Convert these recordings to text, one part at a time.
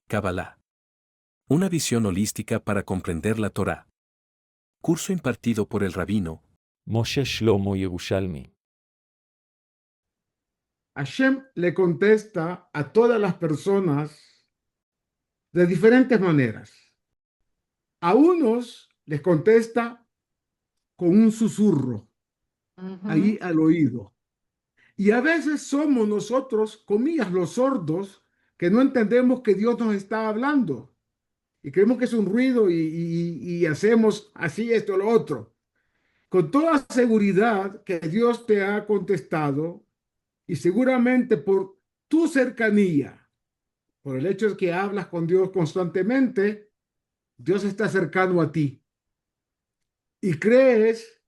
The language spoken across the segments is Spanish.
Kabbalah. Una visión holística para comprender la Torá. Curso impartido por el rabino Moshe Shlomo Yerushalmi. Hashem le contesta a todas las personas de diferentes maneras. A unos les contesta con un susurro, ahí al oído. Y a veces somos nosotros, comillas, los sordos, que no entendemos que Dios nos está hablando. Y creemos que es un ruido y hacemos así, esto, lo otro. Con toda seguridad que Dios te ha contestado y seguramente por tu cercanía, por el hecho de que hablas con Dios constantemente, Dios está cercano a ti. Y crees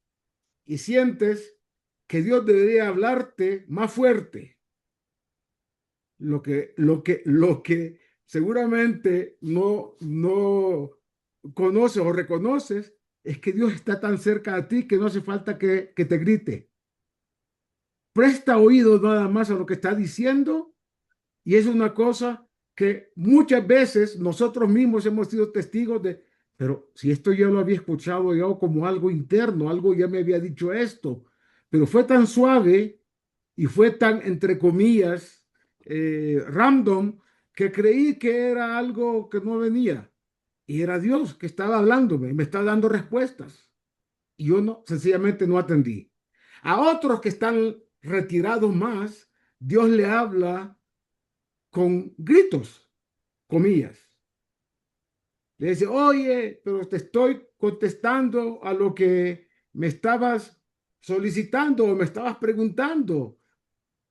y sientes que Dios debería hablarte más fuerte. Lo que seguramente no conoces o reconoces es que Dios está tan cerca a ti que no hace falta que te grite. Presta oído nada más a lo que está diciendo y es una cosa que muchas veces nosotros mismos hemos sido testigos de, pero si esto ya lo había escuchado yo como algo interno, algo ya me había dicho esto, pero fue tan suave y fue tan, entre comillas, random, que creí que era algo que no venía. Y era Dios que estaba hablándome, me está dando respuestas. Y yo no, sencillamente no atendí. A otros que están retirados más, Dios le habla con gritos, comillas. Le dice, oye, pero te estoy contestando a lo que me estabas solicitando o me estabas preguntando,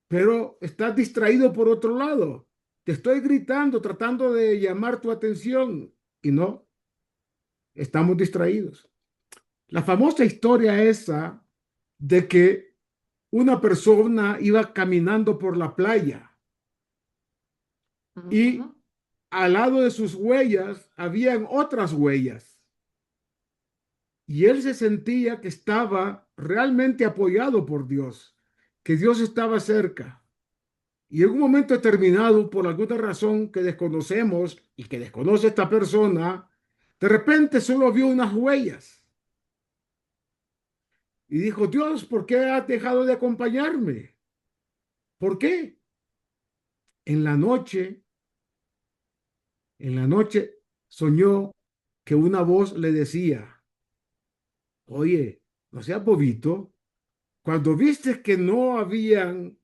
pero estás distraído por otro lado. Te estoy gritando, tratando de llamar tu atención y no, estamos distraídos. La famosa historia esa de que una persona iba caminando por la playa y al lado de sus huellas habían otras huellas. Y él se sentía que estaba realmente apoyado por Dios, que Dios estaba cerca. Y en un momento determinado, por alguna razón que desconocemos y que desconoce esta persona, de repente solo vio unas huellas. Y dijo, Dios, ¿por qué has dejado de acompañarme? ¿Por qué? En la noche, en la noche soñó que una voz le decía, oye, no seas bobito, cuando viste que no habían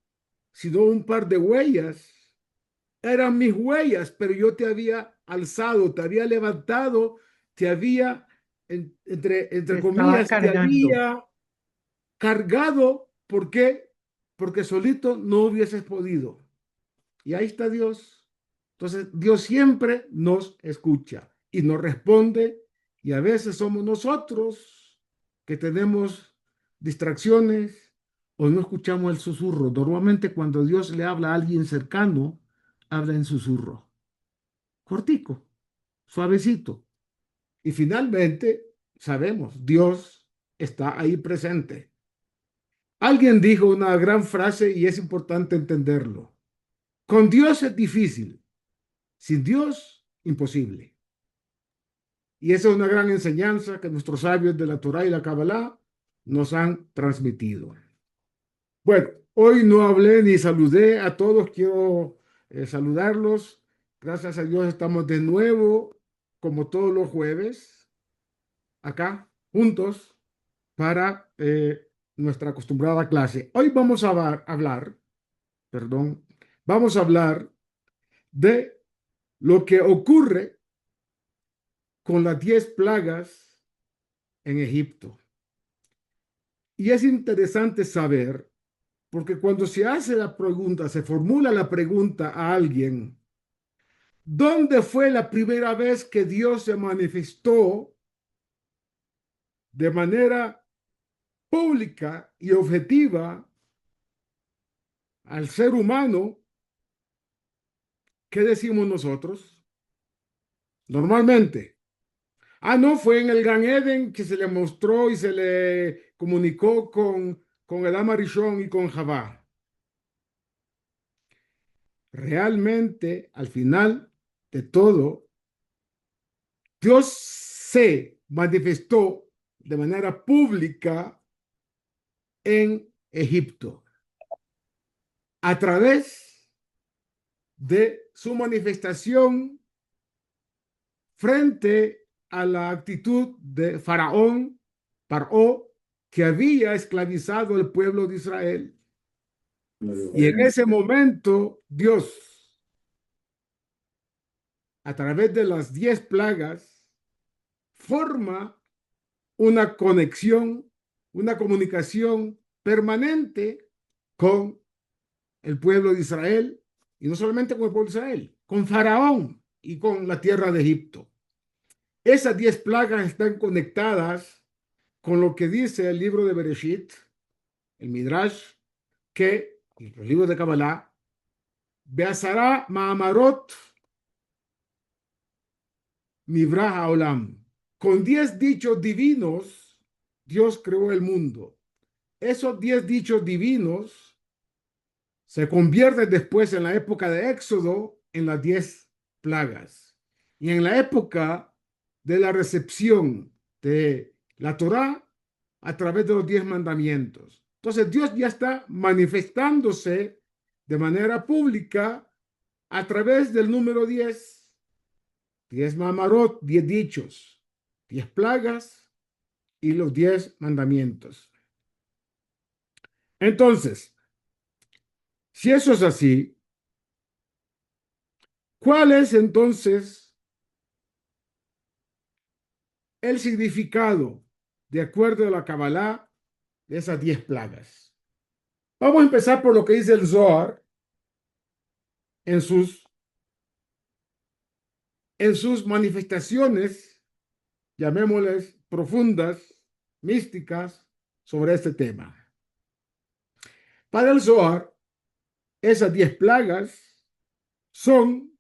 sino un par de huellas, eran mis huellas, pero yo te había alzado, te había levantado, te había, entre Estaba comillas, te cargando. había cargado. ¿Por qué? Porque solito no hubieses podido. Y ahí está Dios. Entonces, Dios siempre nos escucha y nos responde, y a veces somos nosotros que tenemos distracciones o no escuchamos el susurro. Normalmente cuando Dios le habla a alguien cercano, habla en susurro, cortico, suavecito. Y finalmente, sabemos, Dios está ahí presente. Alguien dijo una gran frase y es importante entenderlo. Con Dios es difícil. Sin Dios, imposible. Y esa es una gran enseñanza que nuestros sabios de la Torá y la Kabbalah nos han transmitido. Bueno, hoy no hablé ni saludé a todos, quiero saludarlos. Gracias a Dios estamos de nuevo, como todos los jueves, acá, juntos, para nuestra acostumbrada clase. Hoy vamos a hablar, perdón, vamos a hablar de lo que ocurre con las 10 plagas en Egipto. Y es interesante saber, porque cuando se hace la pregunta, se formula la pregunta a alguien, ¿dónde fue la primera vez que Dios se manifestó de manera pública y objetiva al ser humano? ¿Qué decimos nosotros? Normalmente, no, fue en el Gan Eden que se le mostró y se le comunicó con el Amarishón y con Javá. Realmente, al final, de todo, Dios se manifestó de manera pública en Egipto a través de su manifestación frente a la actitud de Faraón, Paró, que había esclavizado al pueblo de Israel. Y en ese momento, Dios, a través de las 10 plagas, forma una conexión, una comunicación permanente con el pueblo de Israel, y no solamente con el pueblo de Israel, con Faraón y con la tierra de Egipto. Esas 10 plagas están conectadas con lo que dice el libro de Bereshit, el Midrash, que en los libros de Kabbalah, Beazara Ma'amarot Nibrah Haolam. Con 10 dichos divinos, Dios creó el mundo. Esos 10 dichos divinos se convierten después en la época de Éxodo en las 10 plagas. Y en la época de la recepción de la Torá a través de los 10 mandamientos. Entonces Dios ya está manifestándose de manera pública a través del número 10. 10 mamarot, 10 dichos, 10 plagas y los 10 mandamientos. Entonces, si eso es así, ¿cuál es entonces el significado, de acuerdo a la Kabbalah, de esas 10 plagas? Vamos a empezar por lo que dice el Zohar en sus manifestaciones, llamémosles profundas, místicas, sobre este tema. Para el Zohar, esas 10 plagas son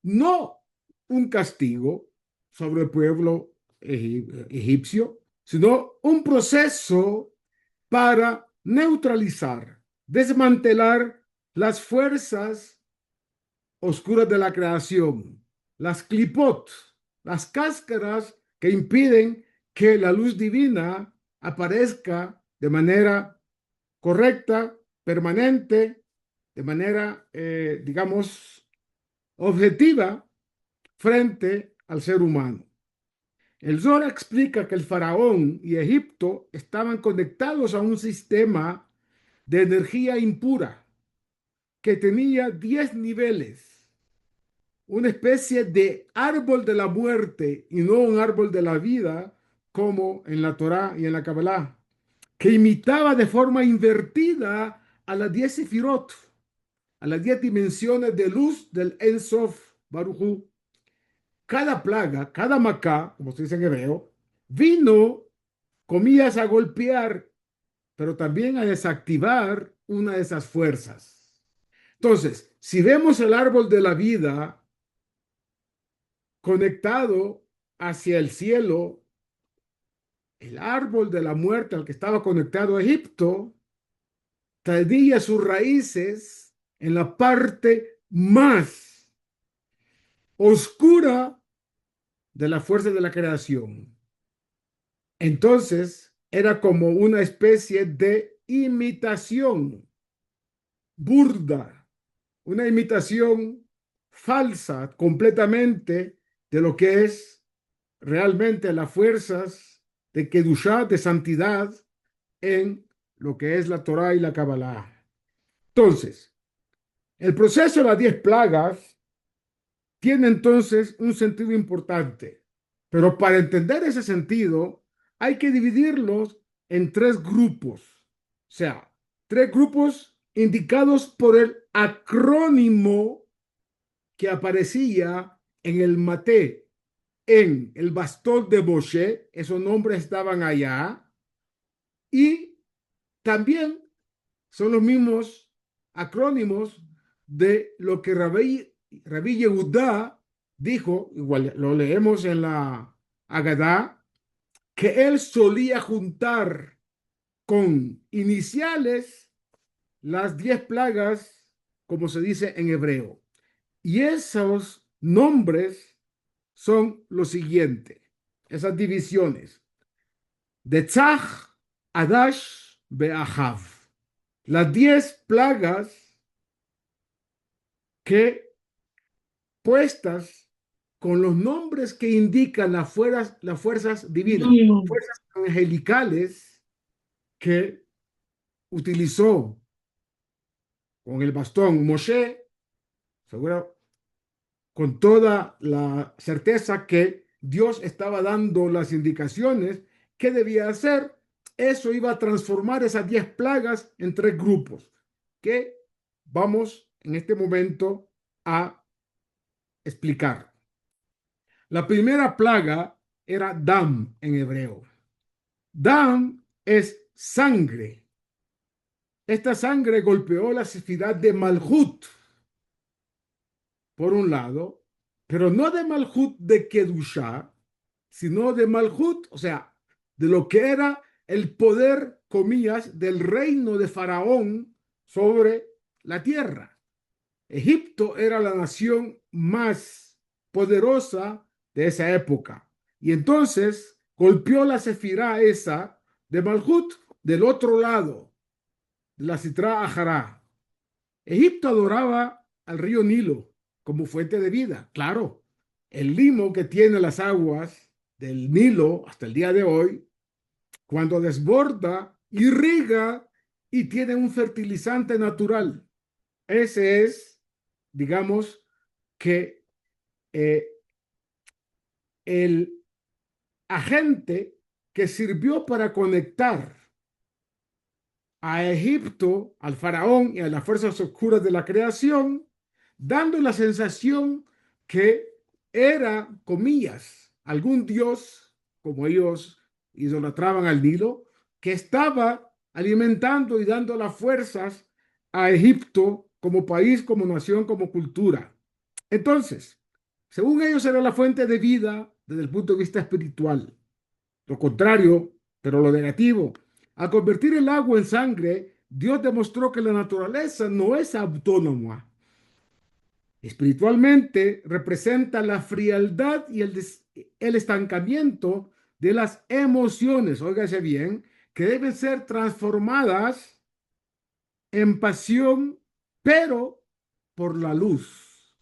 no un castigo sobre el pueblo egipcio, sino un proceso para neutralizar, desmantelar las fuerzas oscuras de la creación, las clipot, las cáscaras que impiden que la luz divina aparezca de manera correcta, permanente, de manera, digamos, objetiva frente al ser humano. El Zohar explica que el faraón y Egipto estaban conectados a un sistema de energía impura que tenía 10 niveles, una especie de árbol de la muerte y no un árbol de la vida como en la Torá y en la Kabbalah, que imitaba de forma invertida a las 10 sefirot, a las 10 dimensiones de luz del En Sof Baruj Hu. Cada plaga, cada macá, como se dice en hebreo, vino, comillas, a golpear, pero también a desactivar una de esas fuerzas. Entonces, si vemos el árbol de la vida conectado hacia el cielo, el árbol de la muerte al que estaba conectado a Egipto, traía sus raíces en la parte más oscura de la fuerza de la creación. Entonces, era como una especie de imitación burda, una imitación falsa completamente de lo que es realmente las fuerzas de Kedushá, de santidad, en lo que es la Torá y la Kabbalah. Entonces, el proceso de las 10 plagas tiene entonces un sentido importante, pero para entender ese sentido hay que dividirlos en 3 grupos, o sea, 3 grupos indicados por el acrónimo que aparecía en el maté, en el bastón de Moshe, esos nombres estaban allá, y también son los mismos acrónimos de lo que Rabí Yehudá dijo, igual lo leemos en la Agadá, que él solía juntar con iniciales las 10 plagas, como se dice en hebreo. Y esos nombres son los siguientes, esas divisiones. De Tzach, Adash, Beahav. Las 10 plagas que puestas con los nombres que indican las fuerzas divinas, fuerzas angelicales que utilizó con el bastón Moshe, seguro, con toda la certeza que Dios estaba dando las indicaciones que debía hacer. Eso iba a transformar esas 10 plagas en 3 grupos que vamos en este momento a explicar. La primera plaga era Dam en hebreo. Dam es sangre. Esta sangre golpeó la ciudad de Malhut, por un lado, pero no de Malhut de Kedushá, sino de Malhut, o sea, de lo que era el poder, comillas, del reino de Faraón sobre la tierra. Egipto era la nación más poderosa de esa época. Y entonces golpeó la sefirá esa de Malhut del otro lado, de la Sitra Ajará. Egipto adoraba al río Nilo como fuente de vida. Claro, el limo que tiene las aguas del Nilo hasta el día de hoy, cuando desborda, irriga y tiene un fertilizante natural. Ese es, digamos, que el agente que sirvió para conectar a Egipto, al faraón y a las fuerzas oscuras de la creación, dando la sensación que era, comillas, algún dios, como ellos idolatraban al Nilo, que estaba alimentando y dando las fuerzas a Egipto como país, como nación, como cultura. Entonces, según ellos era la fuente de vida desde el punto de vista espiritual. Lo contrario, pero lo negativo, al convertir el agua en sangre, Dios demostró que la naturaleza no es autónoma. Espiritualmente representa la frialdad y el estancamiento de las emociones, óigase bien, que deben ser transformadas en pasión, pero por la luz,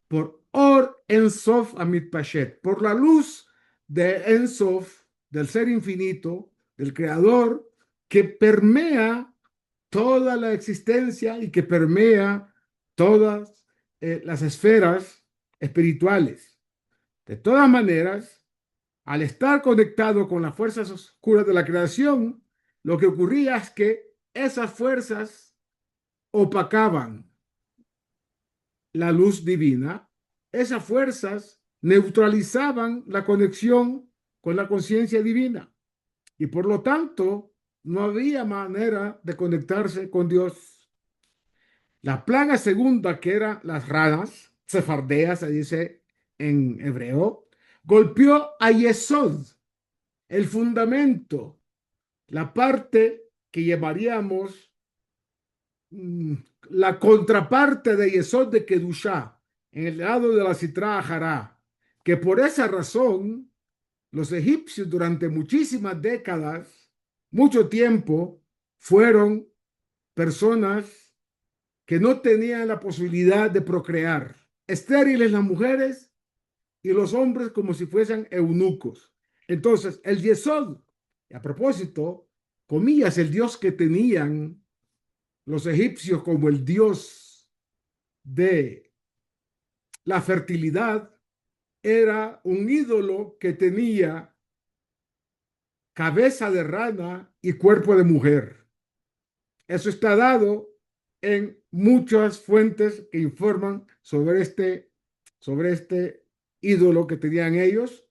por Or Ensof Amit Pashet, por la luz de Ensof, del ser infinito, del creador, que permea toda la existencia y que permea todas las esferas espirituales. De todas maneras, al estar conectado con las fuerzas oscuras de la creación, lo que ocurría es que esas fuerzas opacaban la luz divina, esas fuerzas neutralizaban la conexión con la conciencia divina y por lo tanto no había manera de conectarse con Dios. La plaga segunda, que eran las ranas, cefardeas, se dice en hebreo, golpeó a Yesod, el fundamento, la parte que llamaríamos la contraparte de Yesod de Kedushá, en el lado de la Sitra Ajará, que por esa razón los egipcios durante muchísimas décadas, mucho tiempo, fueron personas que no tenían la posibilidad de procrear, estériles las mujeres y los hombres como si fuesen eunucos. Entonces, el Yesod, a propósito, comillas, el dios que tenían los egipcios como el dios de la fertilidad, era un ídolo que tenía cabeza de rana y cuerpo de mujer. Eso está dado en muchas fuentes que informan sobre este ídolo que tenían ellos.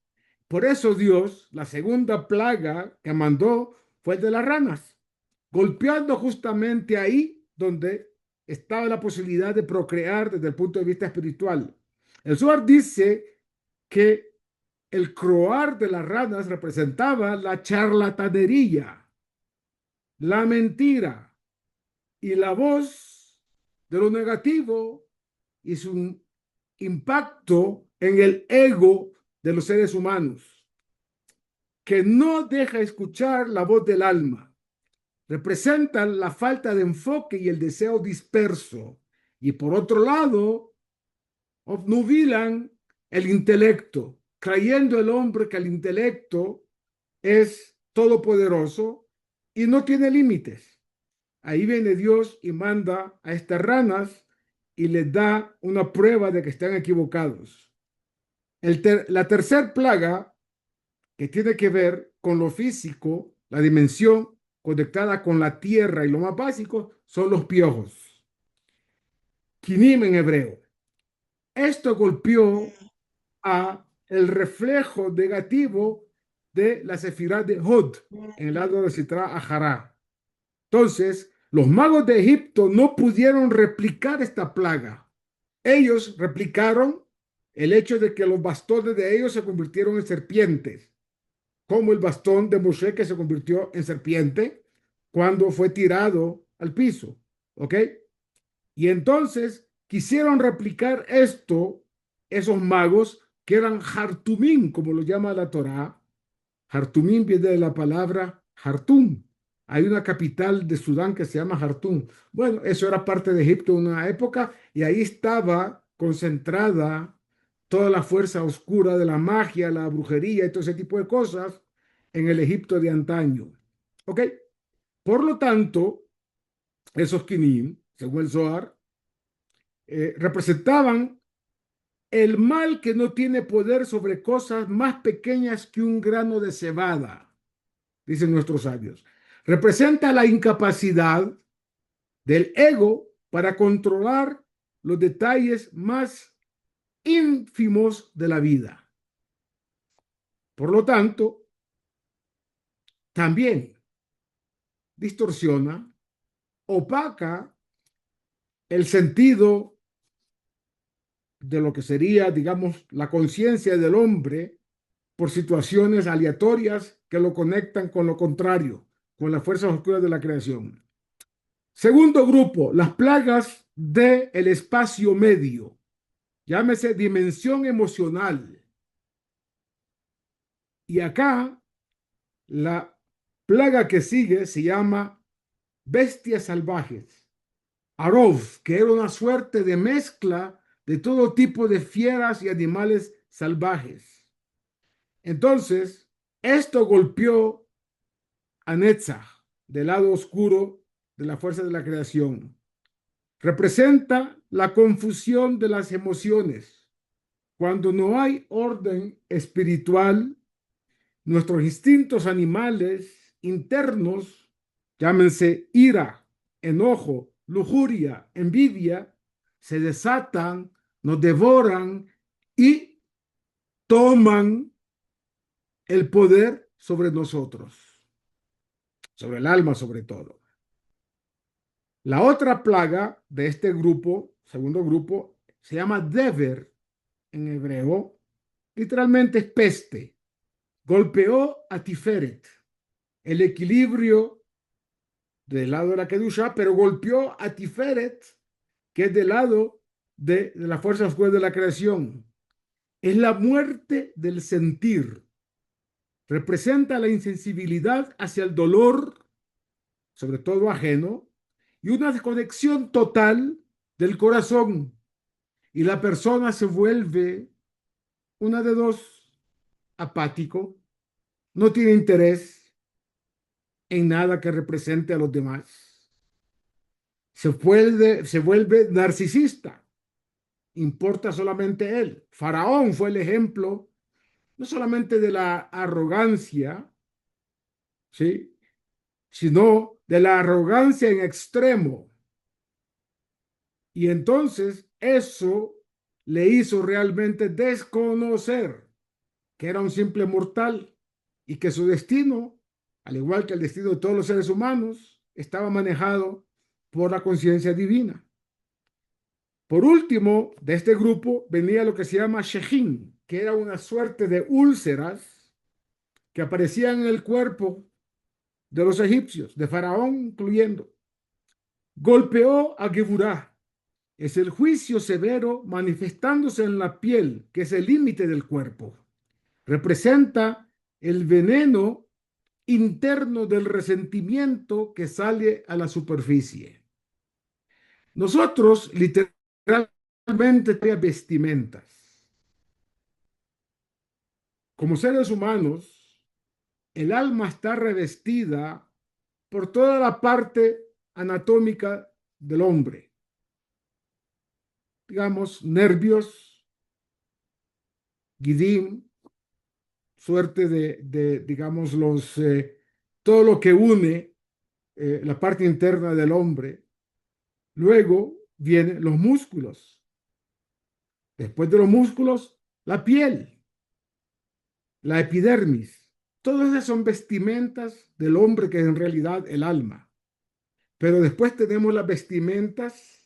Por eso Dios, la segunda plaga que mandó fue el de las ranas, golpeando justamente ahí donde estaba la posibilidad de procrear desde el punto de vista espiritual. El Zohar dice que el croar de las ranas representaba la charlatanería, la mentira y la voz de lo negativo y su impacto en el ego de los seres humanos, que no deja escuchar la voz del alma. Representan la falta de enfoque y el deseo disperso. Y por otro lado, obnubilan el intelecto, creyendo el hombre que el intelecto es todopoderoso y no tiene límites. Ahí viene Dios y manda a estas ranas y les da una prueba de que están equivocados. La tercer plaga, que tiene que ver con lo físico, la dimensión conectada con la tierra y lo más básico, son los piojos. Kinim en hebreo. Esto golpeó a el reflejo negativo de la sefirá de Hod, en el lado de Sitra Ajará. Entonces, los magos de Egipto no pudieron replicar esta plaga. Ellos replicaron el hecho de que los bastones de ellos se convirtieron en serpientes, como el bastón de Moshe que se convirtió en serpiente cuando fue tirado al piso. ¿Ok? Y entonces quisieron replicar esto, esos magos que eran Hartumim, como lo llama la Torá. Hartumim viene de la palabra Hartum. Hay una capital de Sudán que se llama Hartum. Bueno, eso era parte de Egipto en una época y ahí estaba concentrada toda la fuerza oscura de la magia, la brujería y todo ese tipo de cosas en el Egipto de antaño. ¿Ok? Por lo tanto, esos Kinim, según el Zohar, representaban el mal que no tiene poder sobre cosas más pequeñas que un grano de cebada, dicen nuestros sabios. Representa la incapacidad del ego para controlar los detalles más ínfimos de la vida. Por lo tanto, también distorsiona, opaca el sentido de lo que sería, digamos, la conciencia del hombre por situaciones aleatorias que lo conectan con lo contrario, con las fuerzas oscuras de la creación. Segundo grupo, las plagas del espacio medio. Llámese dimensión emocional. Y acá, la plaga que sigue se llama bestias salvajes. Arov, que era una suerte de mezcla de todo tipo de fieras y animales salvajes. Entonces, esto golpeó a Netzach, del lado oscuro de la fuerza de la creación. Representa la confusión de las emociones. Cuando no hay orden espiritual, nuestros instintos animales internos, llámense ira, enojo, lujuria, envidia, se desatan, nos devoran y toman el poder sobre nosotros, sobre el alma sobre todo. La otra plaga de este grupo, segundo grupo, se llama Dever en hebreo, literalmente es peste. Golpeó a Tiferet, el equilibrio del lado de la Kedusha, pero golpeó a Tiferet, que es del lado de la fuerza oscura de la creación. Es la muerte del sentir. Representa la insensibilidad hacia el dolor, sobre todo ajeno, y una desconexión total del corazón. Y la persona se vuelve una de dos, apático, no tiene interés en nada que represente a los demás. Se vuelve narcisista, importa solamente él. Faraón fue el ejemplo no solamente de la arrogancia, ¿sí?, sino de la arrogancia en extremo. Y entonces eso le hizo realmente desconocer que era un simple mortal y que su destino, al igual que el destino de todos los seres humanos, estaba manejado por la conciencia divina. Por último, de este grupo venía lo que se llama Shejin, que era una suerte de úlceras que aparecían en el cuerpo de los egipcios, de Faraón incluyendo. Golpeó a Geburah, Es el juicio severo manifestándose en la piel, que es el límite del cuerpo. Representa el veneno interno del resentimiento que sale a la superficie. Nosotros literalmente tenemos vestimentas. Como seres humanos, el alma está revestida por toda la parte anatómica del hombre. Digamos, nervios, guidim, suerte digamos, todo lo que une la parte interna del hombre. Luego vienen los músculos. Después de los músculos, la piel, la epidermis. Todas esas son vestimentas del hombre, que es en realidad el alma. Pero después tenemos las vestimentas,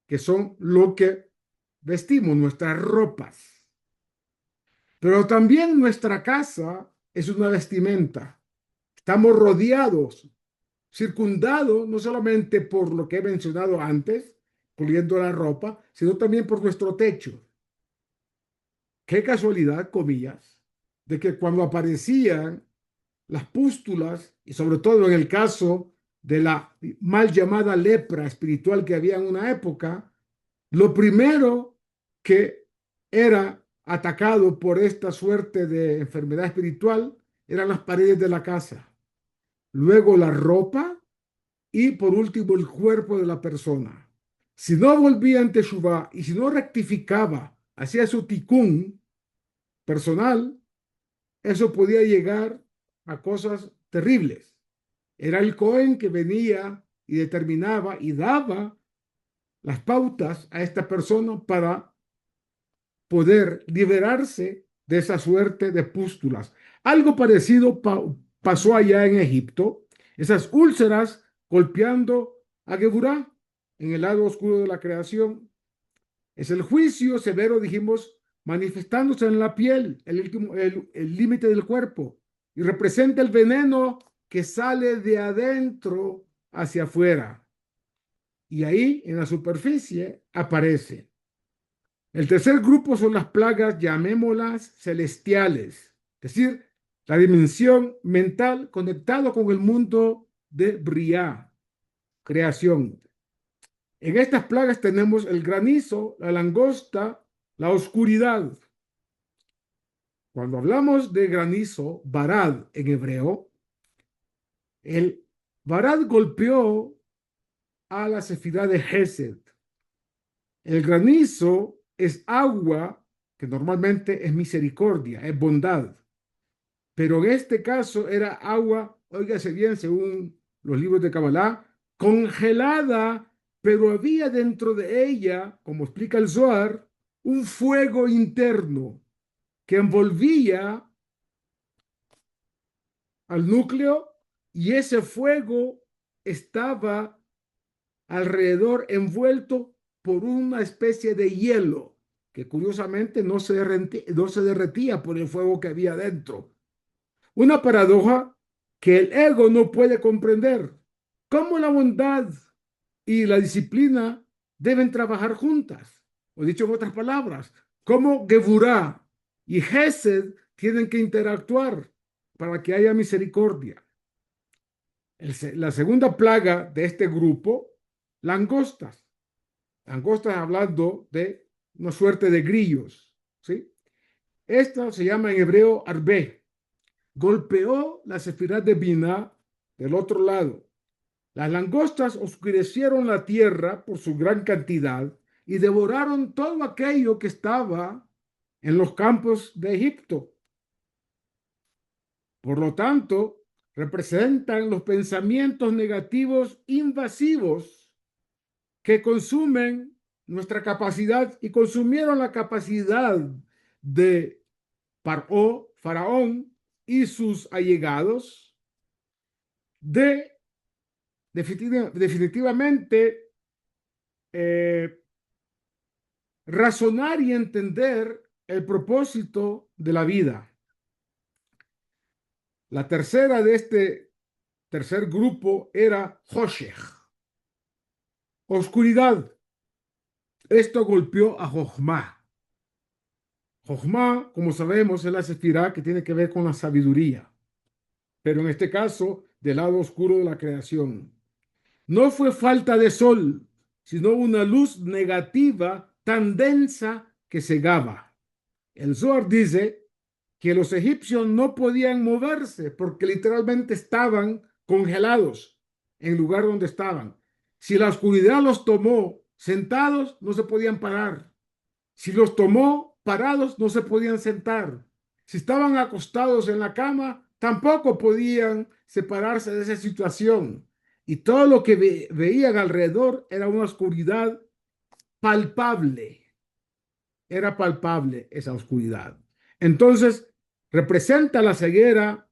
que son lo que vestimos, nuestras ropas. Pero también nuestra casa es una vestimenta. Estamos rodeados, circundados, no solamente por lo que he mencionado antes, incluyendo la ropa, sino también por nuestro techo. Qué casualidad, comillas, de que cuando aparecían las pústulas, y sobre todo en el caso de la mal llamada lepra espiritual que había en una época, lo primero que era atacado por esta suerte de enfermedad espiritual eran las paredes de la casa, luego la ropa y por último el cuerpo de la persona. Si no volvía en Teshuvá y si no rectificaba, hacía su tikkun personal, eso podía llegar a cosas terribles. Era el Cohen que venía y determinaba y daba las pautas a esta persona para poder liberarse de esa suerte de pústulas. Algo parecido pasó allá en Egipto, esas úlceras golpeando a Geburá en el lado oscuro de la creación. Es el juicio severo, dijimos, manifestándose en la piel, el límite del cuerpo, y representa el veneno que sale de adentro hacia afuera. Y ahí, en la superficie, aparece. El tercer grupo son las plagas, llamémoslas celestiales, es decir, la dimensión mental conectado con el mundo de Briá, creación. En estas plagas tenemos el granizo, la langosta, la oscuridad. Cuando hablamos de granizo, barad en hebreo, el barad golpeó a la sefirá de Gesed. El granizo es agua, que normalmente es misericordia, es bondad. Pero en este caso era agua, óigase bien, según los libros de Kabbalah, congelada, pero había dentro de ella, como explica el Zohar, un fuego interno que envolvía al núcleo, y ese fuego estaba alrededor envuelto por una especie de hielo que curiosamente no se derretía por el fuego que había dentro. Una paradoja que el ego no puede comprender. ¿Cómo la bondad y la disciplina deben trabajar juntas? O dicho en otras palabras, cómo Gevurá y Gesed tienen que interactuar para que haya misericordia. La segunda plaga de este grupo, langostas. Langostas hablando de una suerte de grillos, ¿sí? Esta se llama en hebreo arbé. Golpeó la sefirá de Biná del otro lado. Las langostas oscurecieron la tierra por su gran cantidad y devoraron todo aquello que estaba en los campos de Egipto. Por lo tanto, representan los pensamientos negativos invasivos que consumen nuestra capacidad y consumieron la capacidad de Faraón y sus allegados de definitivamente razonar y entender el propósito de la vida. La tercera de este tercer grupo era Hoshech, oscuridad. esto golpeó a Jochma. Jochma, como sabemos, es la sefirá que tiene que ver con la sabiduría, pero en este caso, del lado oscuro de la creación. No fue falta de sol, sino una luz negativa tan densa que cegaba. El Zohar dice que los egipcios no podían moverse porque literalmente estaban congelados en el lugar donde estaban. Si la oscuridad los tomó sentados, no se podían parar. Si los tomó parados, no se podían sentar. Si estaban acostados en la cama, tampoco podían separarse de esa situación. Y todo lo que veían alrededor era una oscuridad palpable. Era palpable esa oscuridad. Entonces, representa la ceguera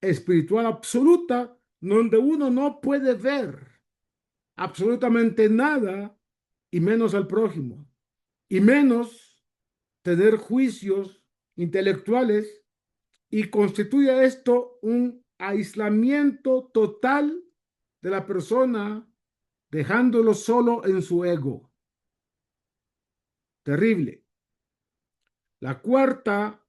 espiritual absoluta, donde uno no puede ver absolutamente nada, y menos al prójimo, y menos tener juicios intelectuales, y constituye esto un aislamiento total de la persona, dejándolo solo en su ego. Terrible. La cuarta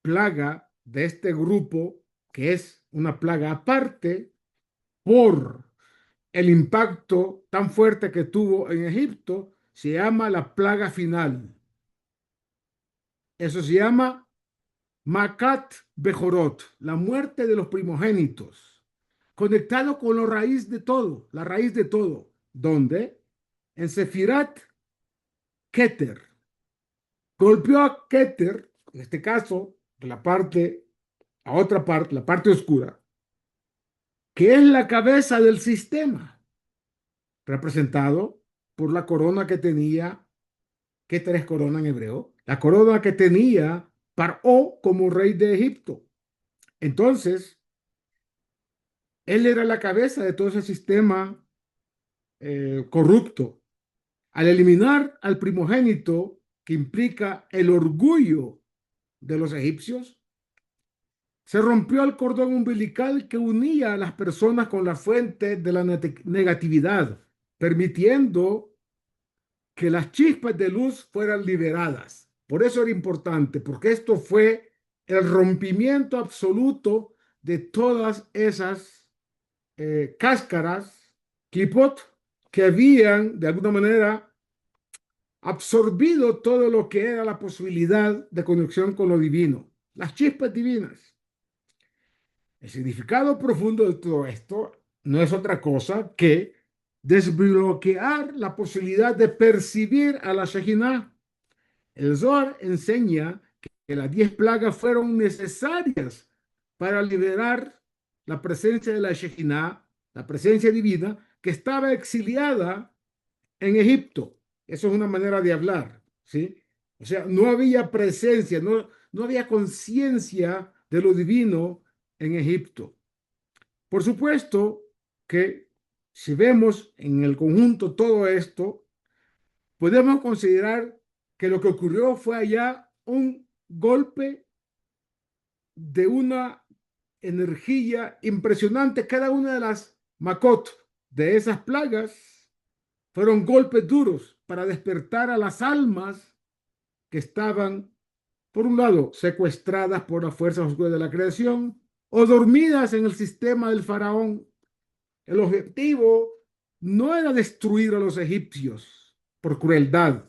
plaga de este grupo, que es una plaga aparte por el impacto tan fuerte que tuvo en Egipto, se llama la plaga final. Eso se llama Makat Bejorot, la muerte de los primogénitos, conectado con la raíz de todo, la raíz de todo, donde en Sefirat Keter golpeó a Keter, en este caso, de la parte, a otra parte, la parte oscura, que es la cabeza del sistema, representado por la corona que tenía, Keter es corona en hebreo, la corona que tenía Paró como rey de Egipto. Entonces, él era la cabeza de todo ese sistema corrupto. Al eliminar al primogénito, que implica el orgullo de los egipcios, se rompió el cordón umbilical que unía a las personas con la fuente de la negatividad, permitiendo que las chispas de luz fueran liberadas. Por eso era importante, porque esto fue el rompimiento absoluto de todas esas cáscaras, clipot, que habían de alguna manera absorbido todo lo que era la posibilidad de conexión con lo divino, las chispas divinas. El significado profundo de todo esto no es otra cosa que desbloquear la posibilidad de percibir a la Shejinah. El Zohar enseña que las 10 plagas fueron necesarias para liberar la presencia de la Shejinah, la presencia divina, que estaba exiliada en Egipto. Eso es una manera de hablar, ¿sí? O sea, no había presencia, no había conciencia de lo divino en Egipto. Por supuesto que si vemos en el conjunto todo esto, podemos considerar que lo que ocurrió fue allá un golpe de una energía impresionante. Cada una de las Makot, de esas plagas, fueron golpes duros para despertar a las almas que estaban, por un lado, secuestradas por las fuerzas oscuras de la creación o dormidas en el sistema del faraón. El objetivo no era destruir a los egipcios por crueldad,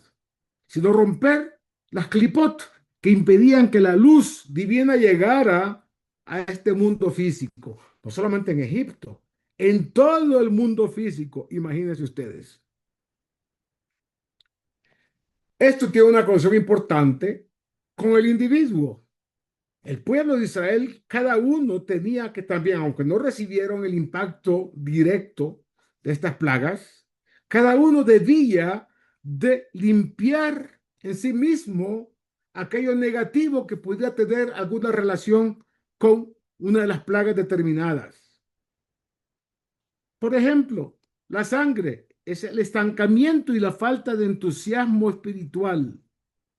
sino romper las clipot que impedían que la luz divina llegara a este mundo físico. No solamente en Egipto, en todo el mundo físico, imagínense ustedes. Esto tiene una conexión importante con el individuo. El pueblo de Israel, cada uno tenía que también, aunque no recibieron el impacto directo de estas plagas, cada uno debía de limpiar en sí mismo aquello negativo que pudiera tener alguna relación con una de las plagas determinadas. Por ejemplo, la sangre es el estancamiento y la falta de entusiasmo espiritual.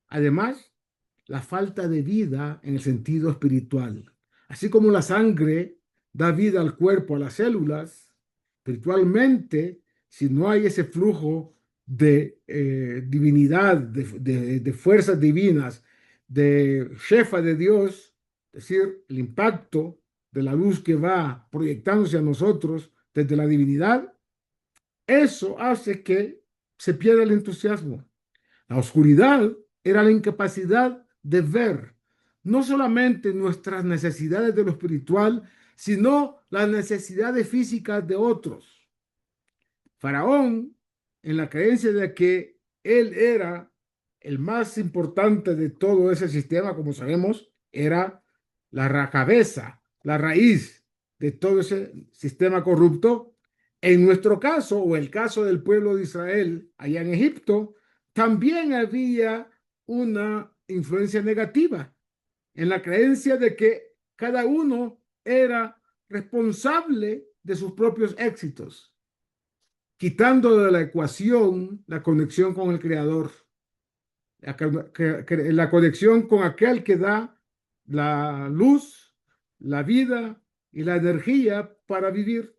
Además, la falta de vida en el sentido espiritual. Así como la sangre da vida al cuerpo, a las células, espiritualmente, si no hay ese flujo divinidad, de fuerzas divinas, de Shefa de Dios, es decir, el impacto de la luz que va proyectándose a nosotros desde la divinidad, eso hace que se pierda el entusiasmo. La oscuridad era la incapacidad de ver no solamente nuestras necesidades de lo espiritual, sino las necesidades físicas de otros. Faraón, en la creencia de que él era el más importante de todo ese sistema, como sabemos, era la cabeza, la raíz de todo ese sistema corrupto. En nuestro caso, o el caso del pueblo de Israel allá en Egipto, también había una influencia negativa en la creencia de que cada uno era responsable de sus propios éxitos, quitando de la ecuación la conexión con el Creador, la conexión con aquel que da la luz, la vida y la energía para vivir.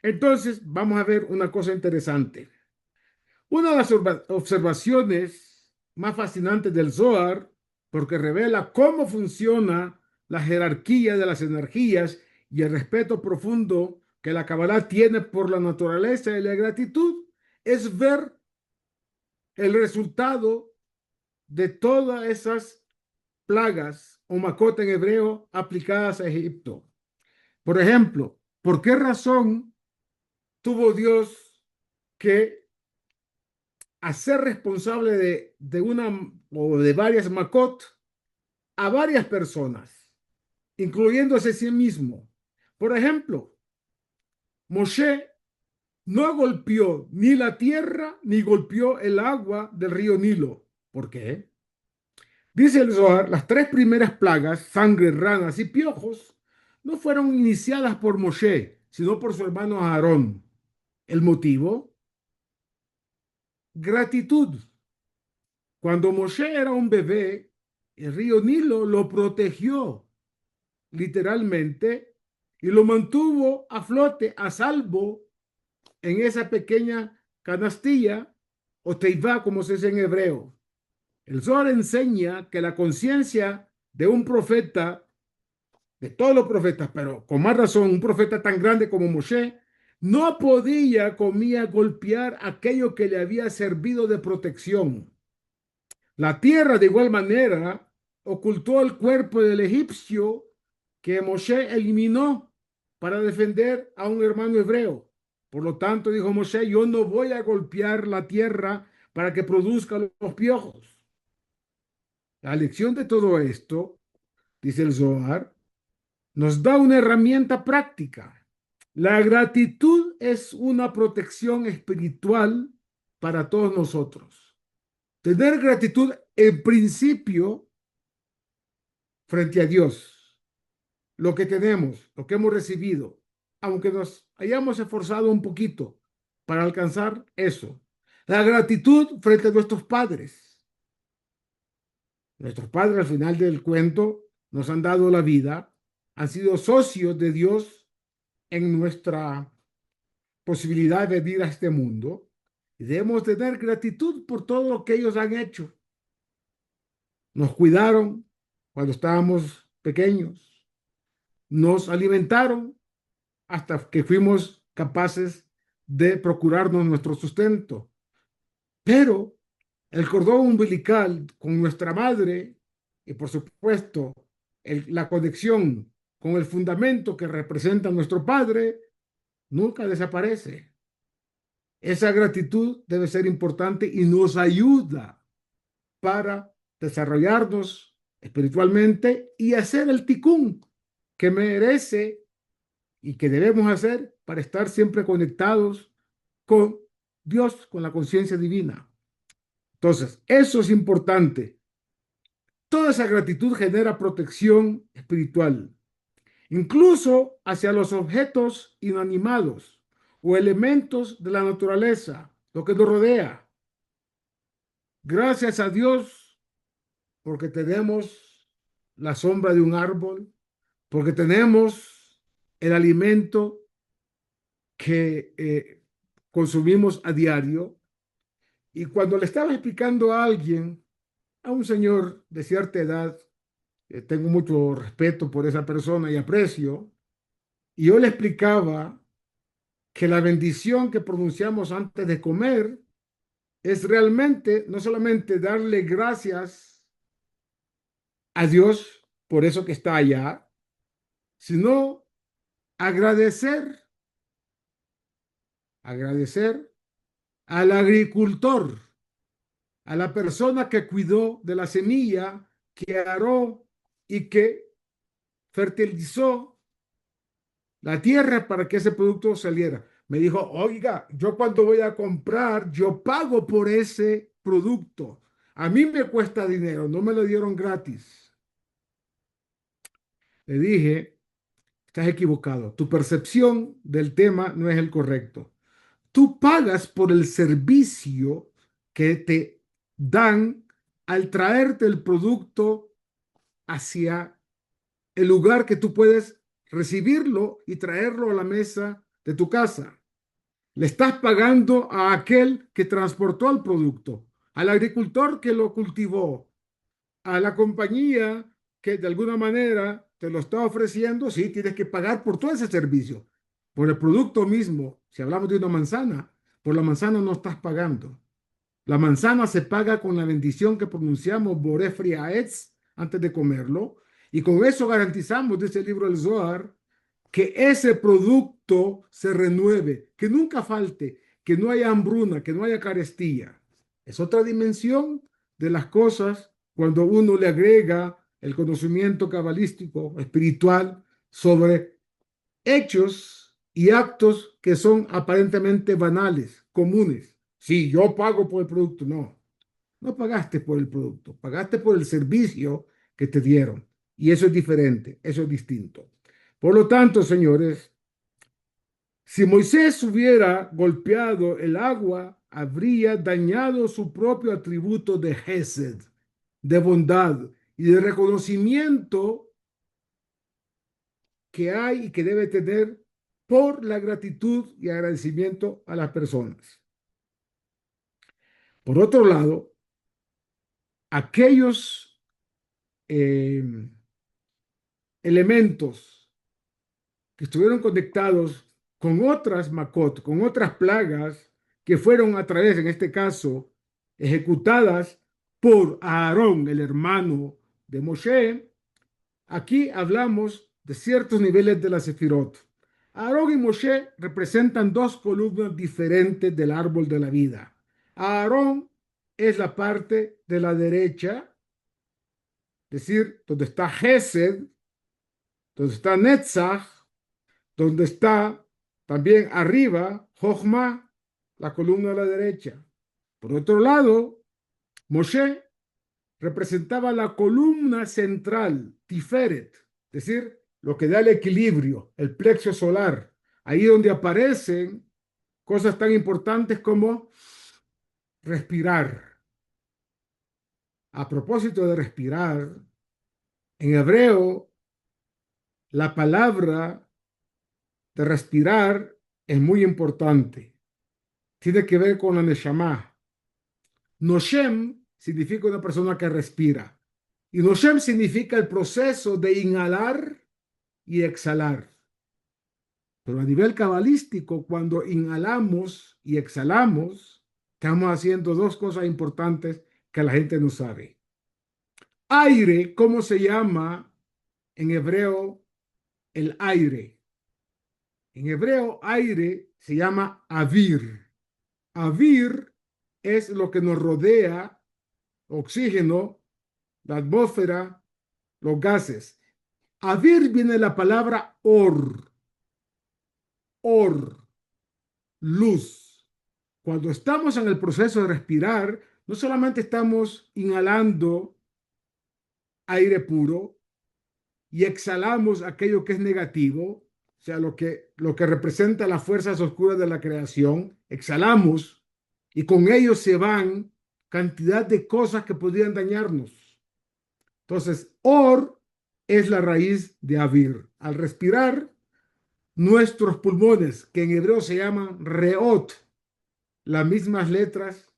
Entonces, vamos a ver una cosa interesante. Una de las observaciones más fascinantes del Zohar, porque revela cómo funciona la jerarquía de las energías y el respeto profundo que la Kabbalah tiene por la naturaleza y la gratitud, es ver el resultado de todas esas plagas o macota en hebreo aplicadas a Egipto. Por ejemplo, ¿por qué razón tuvo Dios que hacer responsable de una o de varias macot a varias personas, incluyéndose a sí mismo? Por ejemplo, Moshe no golpeó ni la tierra ni golpeó el agua del río Nilo. ¿Por qué? Dice el Zohar, las tres primeras plagas, sangre, ranas y piojos, no fueron iniciadas por Moshe, sino por su hermano Aarón. ¿El motivo? Gratitud. Cuando Moshe era un bebé, el río Nilo lo protegió literalmente y lo mantuvo a flote, a salvo en esa pequeña canastilla o teivá, como se dice en hebreo. El Zohar enseña que la conciencia de un profeta, de todos los profetas, pero con más razón, un profeta tan grande como Moshe, no podía, comía, golpear aquello que le había servido de protección. La tierra, de igual manera, ocultó el cuerpo del egipcio que Moshe eliminó para defender a un hermano hebreo. Por lo tanto, dijo Moshe, yo no voy a golpear la tierra para que produzca los piojos. La lección de todo esto, dice el Zohar, nos da una herramienta práctica. La gratitud es una protección espiritual para todos nosotros. Tener gratitud en principio frente a Dios, lo que tenemos, lo que hemos recibido, aunque nos hayamos esforzado un poquito para alcanzar eso. La gratitud frente a nuestros padres. Nuestros padres al final del cuento nos han dado la vida, han sido socios de Dios en nuestra posibilidad de venir a este mundo y debemos tener gratitud por todo lo que ellos han hecho. Nos cuidaron cuando estábamos pequeños, nos alimentaron hasta que fuimos capaces de procurarnos nuestro sustento. Pero el cordón umbilical con nuestra madre y por supuesto la conexión con el fundamento que representa nuestro padre nunca desaparece. Esa gratitud debe ser importante y nos ayuda para desarrollarnos espiritualmente y hacer el ticún que merece y que debemos hacer para estar siempre conectados con Dios, con la conciencia divina. Entonces, eso es importante. Toda esa gratitud genera protección espiritual, incluso hacia los objetos inanimados o elementos de la naturaleza, lo que nos rodea. Gracias a Dios porque tenemos la sombra de un árbol, porque tenemos el alimento que consumimos a diario, Y cuando le estaba explicando a alguien, a un señor de cierta edad, tengo mucho respeto por esa persona y aprecio, y yo le explicaba que la bendición que pronunciamos antes de comer es realmente no solamente darle gracias a Dios por eso que está allá, sino agradecer, agradecer al agricultor, a la persona que cuidó de la semilla, que aró y que fertilizó la tierra para que ese producto saliera. Me dijo, oiga, yo cuando voy a comprar, yo pago por ese producto. A mí me cuesta dinero, no me lo dieron gratis. Le dije, estás equivocado. Tu percepción del tema no es el correcto. Tú pagas por el servicio que te dan al traerte el producto hacia el lugar que tú puedes recibirlo y traerlo a la mesa de tu casa. Le estás pagando a aquel que transportó el producto, al agricultor que lo cultivó, a la compañía que de alguna manera te lo está ofreciendo. Sí, tienes que pagar por todo ese servicio. Por el producto mismo, si hablamos de una manzana, por la manzana no estás pagando. La manzana se paga con la bendición que pronunciamos Boré Friaetz antes de comerlo, y con eso garantizamos, dice el libro del Zohar, que ese producto se renueve, que nunca falte, que no haya hambruna, que no haya carestía. Es otra dimensión de las cosas cuando uno le agrega el conocimiento cabalístico, espiritual, sobre hechos y actos que son aparentemente banales, comunes. Si yo pago por el producto, no, no pagaste por el producto, pagaste por el servicio que te dieron. Y eso es diferente, eso es distinto. Por lo tanto, señores, si Moisés hubiera golpeado el agua, habría dañado su propio atributo de Hesed, de bondad y de reconocimiento que hay y que debe tener por la gratitud y agradecimiento a las personas. Por otro lado, aquellos eh, elementos que estuvieron conectados con otras Makot, con otras plagas que fueron a través, en este caso, ejecutadas por Aarón, el hermano de Moshe. Aquí hablamos de ciertos niveles de la Sefirot. Aarón y Moshe representan dos columnas diferentes del árbol de la vida. Aarón es la parte de la derecha, es decir, donde está Gesed, donde está Netzach, donde está también arriba Jochma, la columna de la derecha. Por otro lado, Moshe representaba la columna central, Tiferet, es decir, lo que da el equilibrio, el plexo solar, ahí donde aparecen cosas tan importantes como respirar. A propósito de respirar, en hebreo, la palabra de respirar es muy importante. Tiene que ver con la Neshama. Noshem significa una persona que respira. Y Noshem significa el proceso de inhalar y exhalar. Pero a nivel cabalístico, cuando inhalamos y exhalamos, estamos haciendo dos cosas importantes que la gente no sabe. Aire, ¿cómo se llama en hebreo el aire? En hebreo, aire se llama avir. Avir es lo que nos rodea, oxígeno, la atmósfera, los gases. Avir viene de la palabra or, luz. Cuando estamos en el proceso de respirar, no solamente estamos inhalando aire puro y exhalamos aquello que es negativo, o sea, lo que representa las fuerzas oscuras de la creación, exhalamos y con ello se van cantidad de cosas que podrían dañarnos. Entonces, or es la raíz de avir. Al respirar, nuestros pulmones, que en hebreo se llaman reot, las mismas letras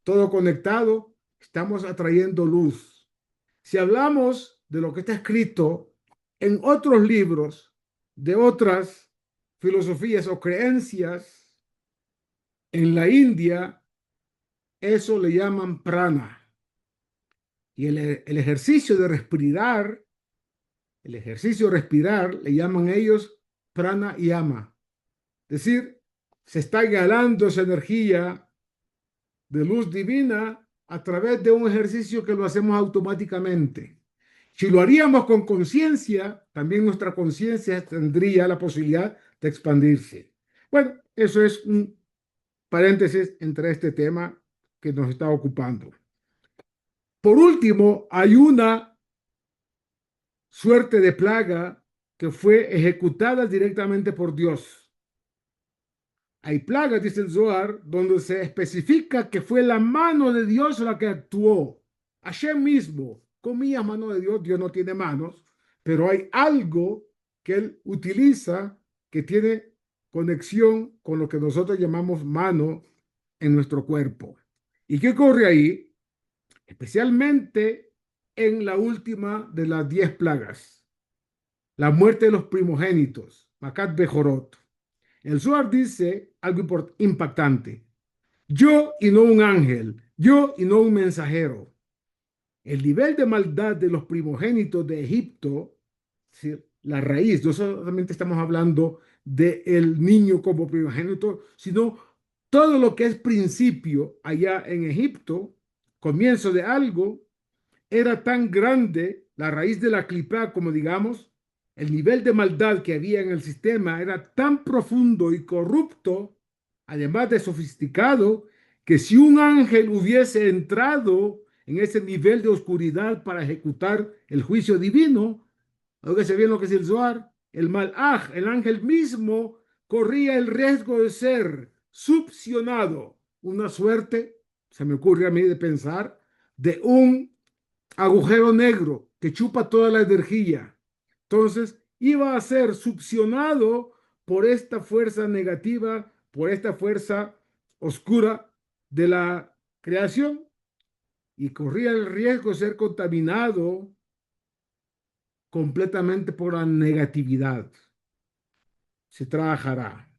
todo conectado, estamos atrayendo luz. Si hablamos de lo que está escrito en otros libros, de otras filosofías o creencias, en la India, eso le llaman prana. Y el ejercicio de respirar, el ejercicio de respirar, le llaman ellos prana yama. Es decir, se está ganando esa energía de luz divina a través de un ejercicio que lo hacemos automáticamente. Si lo haríamos con conciencia, también nuestra conciencia tendría la posibilidad de expandirse. Bueno, eso es un paréntesis entre este tema que nos está ocupando. Por último, hay una suerte de plaga que fue ejecutada directamente por Dios. Hay plagas, dice el Zohar, donde se especifica que fue la mano de Dios la que actuó. Hashem mismo, comillas, mano de Dios, Dios no tiene manos, pero hay algo que él utiliza que tiene conexión con lo que nosotros llamamos mano en nuestro cuerpo. ¿Y qué ocurre ahí? Especialmente en la última de las 10 plagas, la muerte de los primogénitos, Makat Bejorot. El Zohar dice algo impactante. Yo y no un ángel, yo y no un mensajero. El nivel de maldad de los primogénitos de Egipto, ¿sí? La raíz, no solamente estamos hablando del niño como primogénito, sino todo lo que es principio allá en Egipto, comienzo de algo, era tan grande, la raíz de la clipa, como digamos, el nivel de maldad que había en el sistema era tan profundo y corrupto, además de sofisticado, que si un ángel hubiese entrado en ese nivel de oscuridad para ejecutar el juicio divino, se bien lo que es el Zohar, el malaj, el ángel mismo, corría el riesgo de ser succionado. Una suerte, se me ocurre a mí de pensar, de un agujero negro que chupa toda la energía. Entonces, iba a ser succionado por esta fuerza negativa, por esta fuerza oscura de la creación y corría el riesgo de ser contaminado completamente por la negatividad. Se trabajará.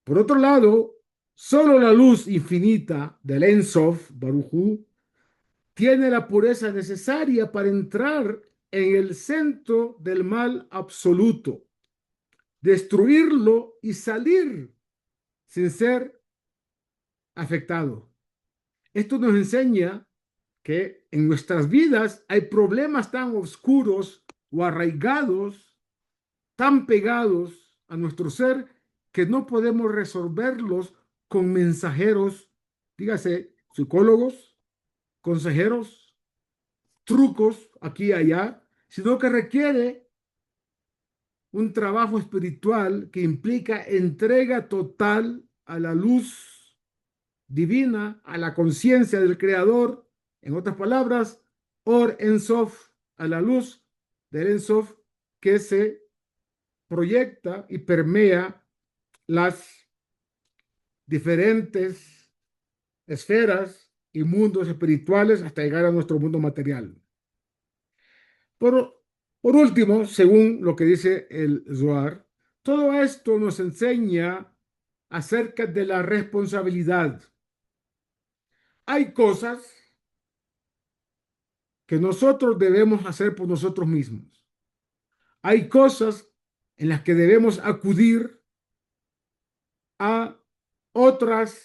Por otro lado, solo la luz infinita del Ein Sof, Baruj Hu, tiene la pureza necesaria para entrar en el centro del mal absoluto, destruirlo y salir sin ser afectado. Esto nos enseña que en nuestras vidas hay problemas tan oscuros o arraigados, tan pegados a nuestro ser, que no podemos resolverlos con mensajeros, dígase, psicólogos, consejeros, trucos aquí y allá, sino que requiere un trabajo espiritual que implica entrega total a la luz divina, a la conciencia del Creador. En otras palabras, Or En Sof, a la luz del En Sof que se proyecta y permea las diferentes esferas y mundos espirituales hasta llegar a nuestro mundo material. Por último, según lo que dice el Zohar, todo esto nos enseña acerca de la responsabilidad. Hay cosas que nosotros debemos hacer por nosotros mismos. Hay cosas en las que debemos acudir a otras,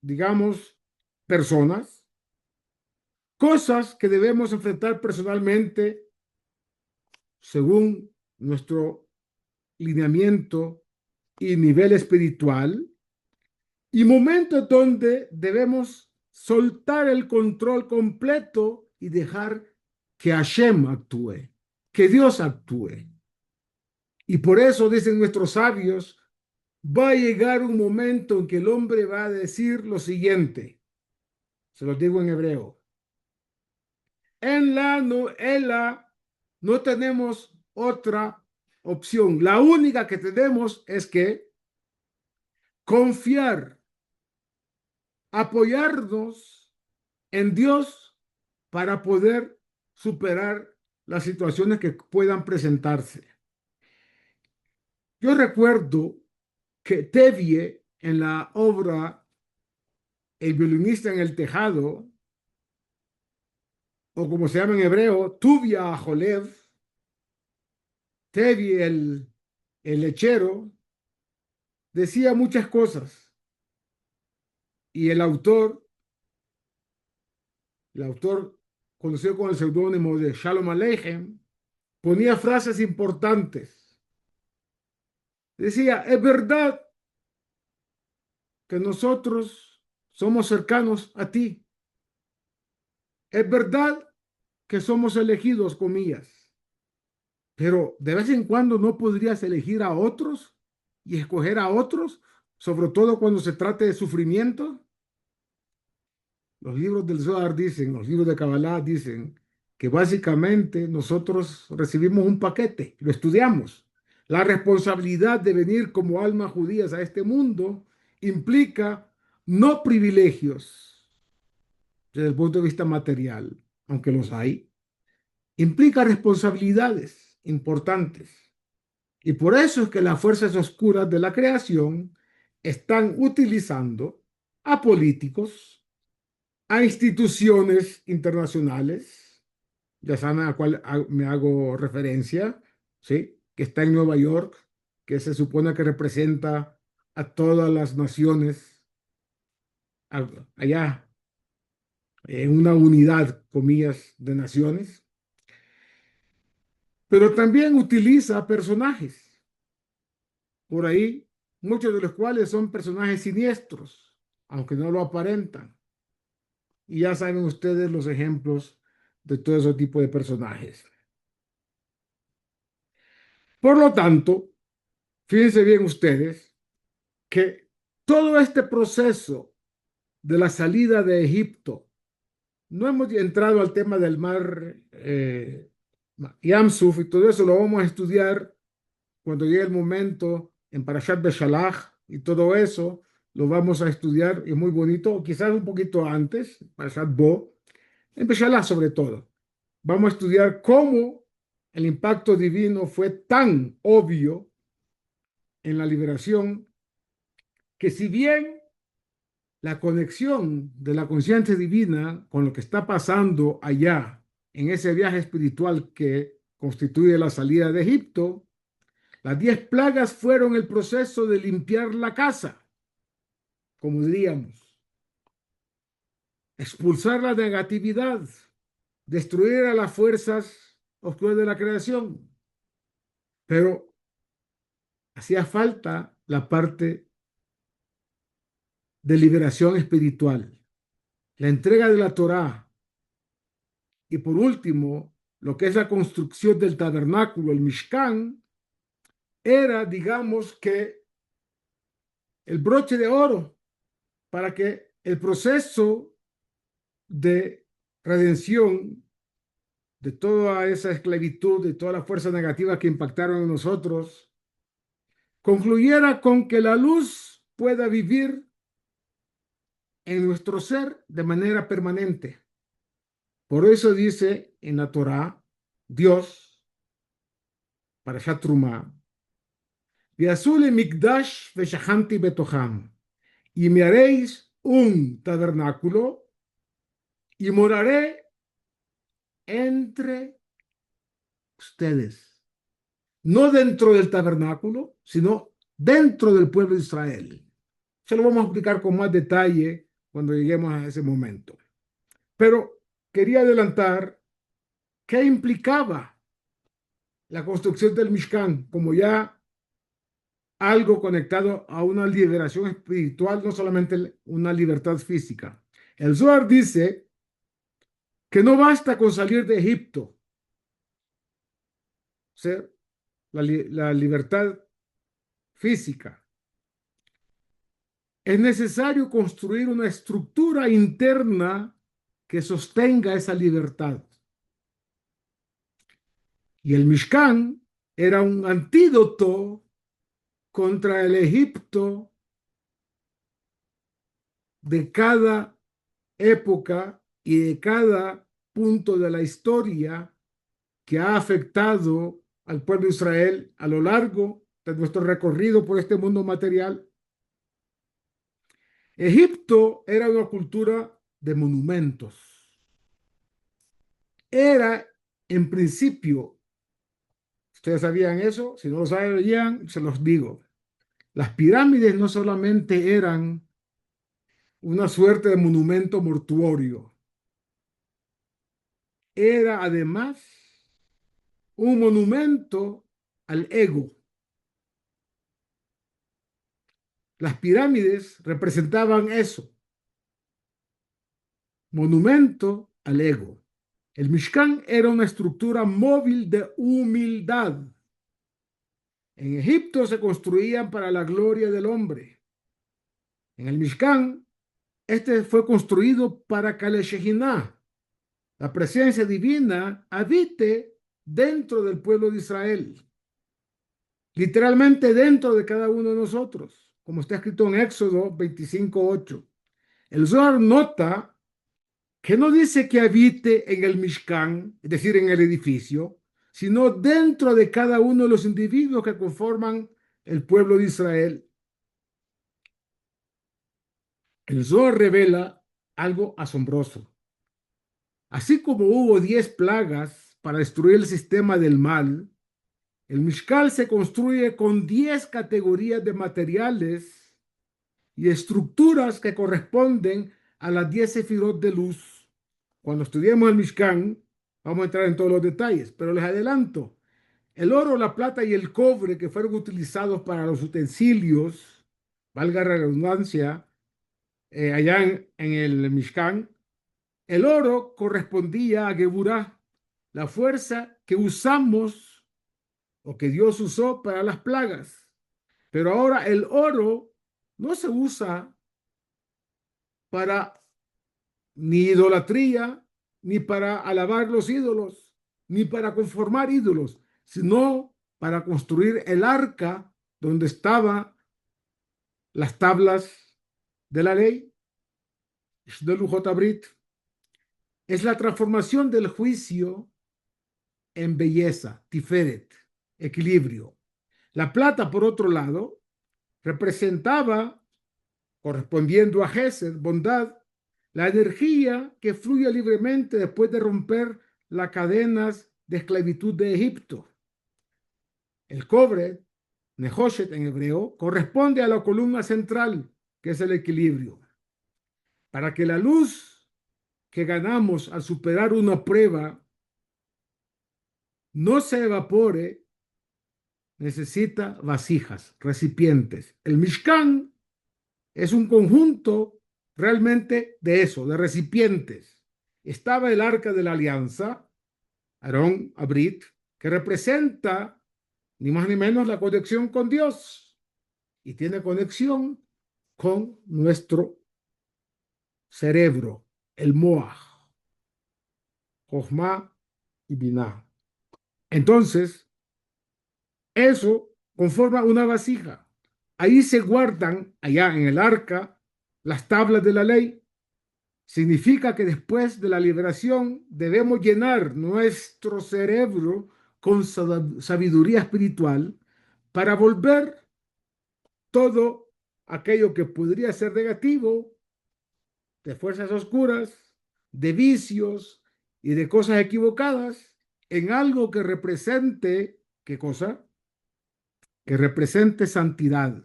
digamos, personas, cosas que debemos enfrentar personalmente según nuestro lineamiento y nivel espiritual, y momentos donde debemos soltar el control completo y dejar que Hashem actúe, que Dios actúe. Y por eso dicen nuestros sabios, va a llegar un momento en que el hombre va a decir lo siguiente, se los digo en hebreo, no tenemos otra opción, la única que tenemos es que confiar apoyarnos en Dios para poder superar las situaciones que puedan presentarse. Yo recuerdo que Tevye en la obra El violinista en el tejado, o como se llama en hebreo, Tuvia Ajolev, Tevye el lechero, decía muchas cosas y el autor conocido con el seudónimo de Shalom Aleichem, ponía frases importantes. Decía, es verdad que nosotros somos cercanos a ti. Es verdad que somos elegidos, comillas, pero de vez en cuando no podrías elegir a otros y escoger a otros, sobre todo cuando se trate de sufrimiento. Los libros del Zohar dicen, los libros de Kabbalah dicen que básicamente nosotros recibimos un paquete, lo estudiamos. La responsabilidad de venir como almas judías a este mundo implica no privilegios desde el punto de vista material, aunque los hay, implica responsabilidades importantes. Y por eso es que las fuerzas oscuras de la creación están utilizando a políticos, a instituciones internacionales, ya saben a cuál me hago referencia, ¿sí? Que está en Nueva York, que se supone que representa a todas las naciones allá en una unidad, comillas, de naciones, pero también utiliza personajes por ahí, muchos de los cuales son personajes siniestros, aunque no lo aparentan. Y ya saben ustedes los ejemplos de todo ese tipo de personajes. Por lo tanto, fíjense bien ustedes que todo este proceso de la salida de Egipto, no hemos entrado al tema del mar Yamsuf y todo eso lo vamos a estudiar cuando llegue el momento en Parashat Beshalach y todo eso lo vamos a estudiar, es muy bonito, quizás un poquito antes, Parashat Bo, en Beshalach sobre todo. Vamos a estudiar cómo el impacto divino fue tan obvio en la liberación que si bien la conexión de la conciencia divina con lo que está pasando allá en ese viaje espiritual que constituye la salida de Egipto, las 10 plagas fueron el proceso de limpiar la casa, como diríamos, expulsar la negatividad, destruir a las fuerzas oscuras de la creación. Pero hacía falta la parte de liberación espiritual, la entrega de la Torá y por último, lo que es la construcción del tabernáculo, el Mishkan, era, digamos que, el broche de oro para que el proceso de redención de toda esa esclavitud, de todas las fuerzas negativas que impactaron en nosotros, concluyera con que la luz pueda vivir en nuestro ser de manera permanente. Por eso dice en la Torá, Dios, para Shatrumá, Viazule Mikdash Veshahanti Betoham, y me haréis un tabernáculo y moraré entre ustedes. No dentro del tabernáculo, sino dentro del pueblo de Israel. Se lo vamos a explicar con más detalle cuando lleguemos a ese momento. Pero quería adelantar qué implicaba la construcción del Mishkan, como ya algo conectado a una liberación espiritual, no solamente una libertad física. El Zohar dice que no basta con salir de Egipto, o sea, la libertad física. Es necesario construir una estructura interna que sostenga esa libertad. Y el Mishkan era un antídoto contra el Egipto de cada época y de cada punto de la historia que ha afectado al pueblo de Israel a lo largo de nuestro recorrido por este mundo material. Egipto era una cultura de monumentos. Era, en principio, ustedes sabían eso, si no lo sabían, se los digo. Las pirámides no solamente eran una suerte de monumento mortuorio, era además un monumento al ego. Las pirámides representaban eso, monumento al ego. El Mishkan era una estructura móvil de humildad. En Egipto se construían para la gloria del hombre. En el Mishkan, este fue construido para que la Shekinah, la presencia divina, habite dentro del pueblo de Israel. Literalmente dentro de cada uno de nosotros, como está escrito en Éxodo 25:8. El Zohar nota que no dice que habite en el Mishkan, es decir, en el edificio, sino dentro de cada uno de los individuos que conforman el pueblo de Israel. El Zohar revela algo asombroso. Así como hubo 10 plagas para destruir el sistema del mal, el Mishkan se construye con 10 categorías de materiales y estructuras que corresponden a las 10 sefirot de luz. Cuando estudiemos el Mishkan, vamos a entrar en todos los detalles, pero les adelanto, el oro, la plata y el cobre que fueron utilizados para los utensilios, valga la redundancia, allá en el Mishkan, el oro correspondía a Geburah, la fuerza que usamos o que Dios usó para las plagas. Pero ahora el oro no se usa para ni idolatría, ni para alabar los ídolos, ni para conformar ídolos, sino para construir el arca donde estaban las tablas de la ley. Es la transformación del juicio en belleza, tiferet, equilibrio. La plata, por otro lado, representaba, correspondiendo a Gesed, bondad, la energía que fluye libremente después de romper las cadenas de esclavitud de Egipto. El cobre, Nehoshet en hebreo, corresponde a la columna central, que es el equilibrio. Para que la luz que ganamos al superar una prueba no se evapore, necesita vasijas, recipientes. El Mishkan es un conjunto realmente de eso, de recipientes. Estaba el arca de la alianza, Aarón, Abrit, que representa ni más ni menos la conexión con Dios y tiene conexión con nuestro cerebro, el Moaj, Jochma y Binah. Entonces, eso conforma una vasija. Ahí se guardan, allá en el arca, las tablas de la ley. Significa que después de la liberación debemos llenar nuestro cerebro con sabiduría espiritual para volver todo aquello que podría ser negativo, de fuerzas oscuras, de vicios y de cosas equivocadas, en algo que represente, ¿qué cosa? Que represente santidad,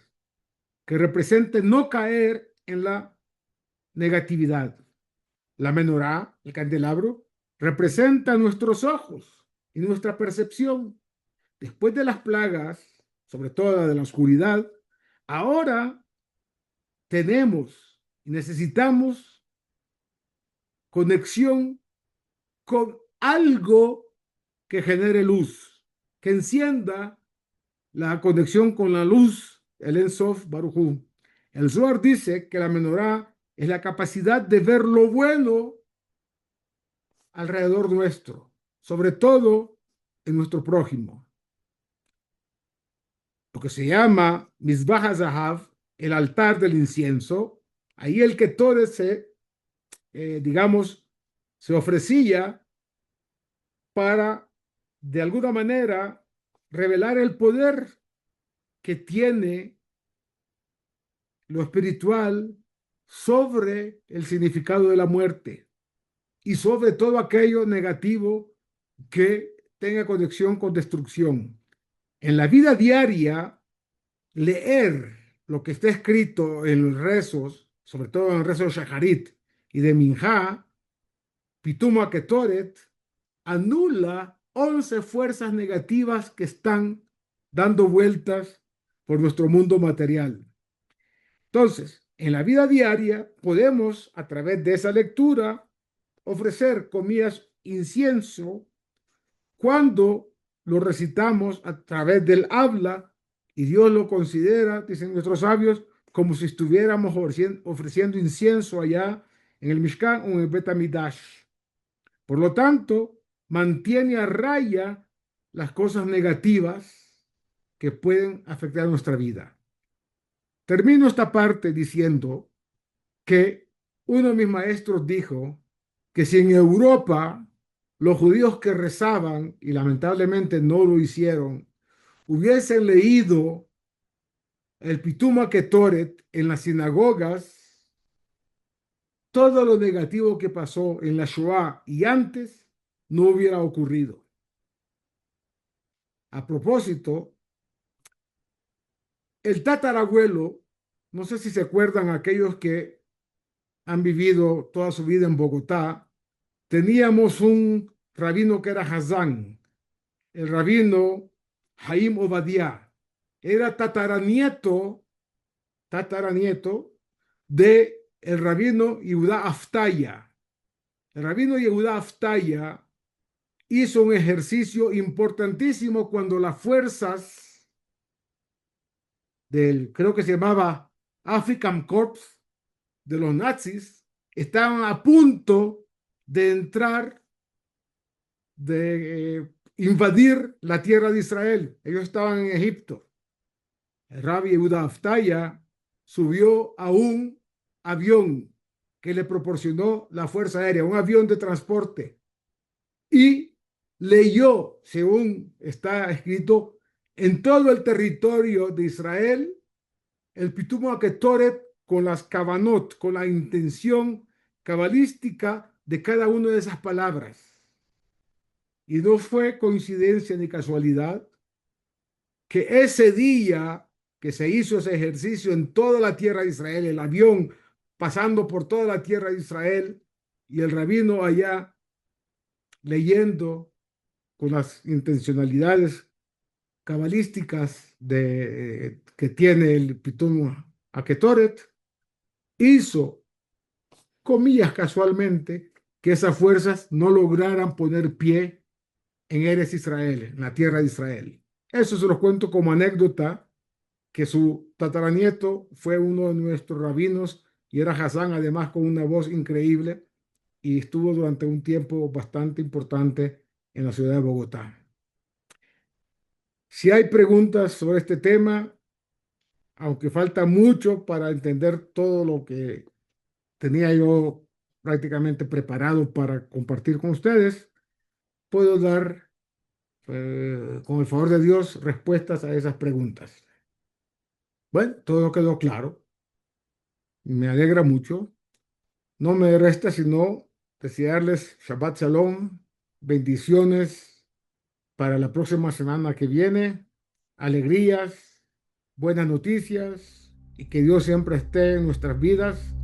que represente no caer en la negatividad. La menorá, el candelabro, representa nuestros ojos y nuestra percepción. Después de las plagas, sobre todo la de la oscuridad, ahora tenemos y necesitamos conexión con algo que genere luz, que encienda la conexión con la luz, el En Sof Baruj Hu. El Zohar dice que la menorá es la capacidad de ver lo bueno alrededor nuestro, sobre todo en nuestro prójimo. Lo que se llama Mizbah HaZahav, el altar del incienso, Ahí el Ketoret digamos, se ofrecía para, de alguna manera, revelar el poder que tiene lo espiritual sobre el significado de la muerte y sobre todo aquello negativo que tenga conexión con destrucción. En la vida diaria, leer lo que está escrito en los rezos, sobre todo en el rezo de Shacharit y de Minjá, Pitum HaKetoret, anula 11 fuerzas negativas que están dando vueltas por nuestro mundo material. Entonces, en la vida diaria podemos, a través de esa lectura, ofrecer, comillas, incienso cuando lo recitamos a través del habla y Dios lo considera, dicen nuestros sabios, como si estuviéramos ofreciendo incienso allá en el Mishkan o en el Bet Hamidash. Por lo tanto, mantiene a raya las cosas negativas que pueden afectar nuestra vida. Termino esta parte diciendo que uno de mis maestros dijo que si en Europa los judíos que rezaban, y lamentablemente no lo hicieron, hubiesen leído el Pitum HaKetoret en las sinagogas, todo lo negativo que pasó en la Shoah y antes no hubiera ocurrido. A propósito, el tatarabuelo, no sé si se acuerdan aquellos que han vivido toda su vida en Bogotá, teníamos un rabino que era Hazán, el rabino Haim Obadiah. Era tataranieto de el rabino Yehudá Aftaya. El rabino Yehudá Aftaya hizo un ejercicio importantísimo cuando las fuerzas creo que se llamaba African Corps, de los nazis, estaban a punto de entrar, de invadir la tierra de Israel. Ellos estaban en Egipto. El rabbi Yehudá Aftaya subió a un avión que le proporcionó la Fuerza Aérea, un avión de transporte, y leyó, según está escrito, en todo el territorio de Israel, el Pitum HaKetoret con las kavanot, con la intención cabalística de cada una de esas palabras. Y no fue coincidencia ni casualidad que ese día que se hizo ese ejercicio en toda la tierra de Israel, el avión pasando por toda la tierra de Israel y el rabino allá leyendo con las intencionalidades cabalísticas que tiene el Pitum HaKetoret, hizo, comillas casualmente, que esas fuerzas no lograran poner pie en Eretz Israel, en la tierra de Israel. Eso se los cuento como anécdota, que su tataranieto fue uno de nuestros rabinos y era Hazán, además con una voz increíble, y estuvo durante un tiempo bastante importante en la ciudad de Bogotá. Si hay preguntas sobre este tema, aunque falta mucho para entender todo lo que tenía yo prácticamente preparado para compartir con ustedes, puedo dar, con el favor de Dios, respuestas a esas preguntas. Bueno, todo quedó claro. Me alegra mucho. No me resta sino desearles Shabbat Shalom, bendiciones para la próxima semana que viene, alegrías, buenas noticias y que Dios siempre esté en nuestras vidas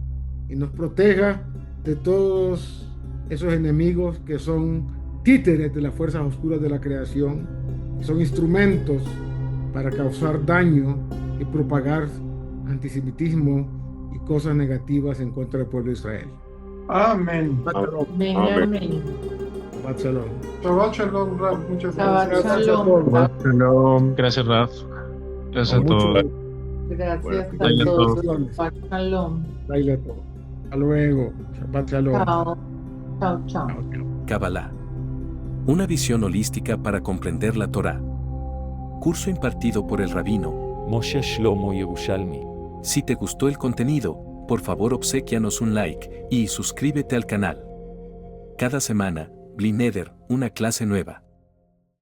y nos proteja de todos esos enemigos que son títeres de las fuerzas oscuras de la creación, que son instrumentos para causar daño y propagar antisemitismo y cosas negativas en contra del pueblo de Israel. Amén. Amén, amén. Shabbat Shalom. Shabbat Shalom, Rab. Muchas Shabbat gracias. Shalom. Shalom. Gracias, Raf. Gracias a todos. Gracias a Dale a todos. todos. Shabbat Shalom. Baila todo. Hasta luego. Shabbat Shalom. Chao. Chao, chao. Kabbalah. Una visión holística para comprender la Torá. Curso impartido por el rabino. Moshe Shlomo Yerushalmi. Si te gustó el contenido, por favor obséquianos un like y suscríbete al canal. Cada semana, Blineder, una clase nueva.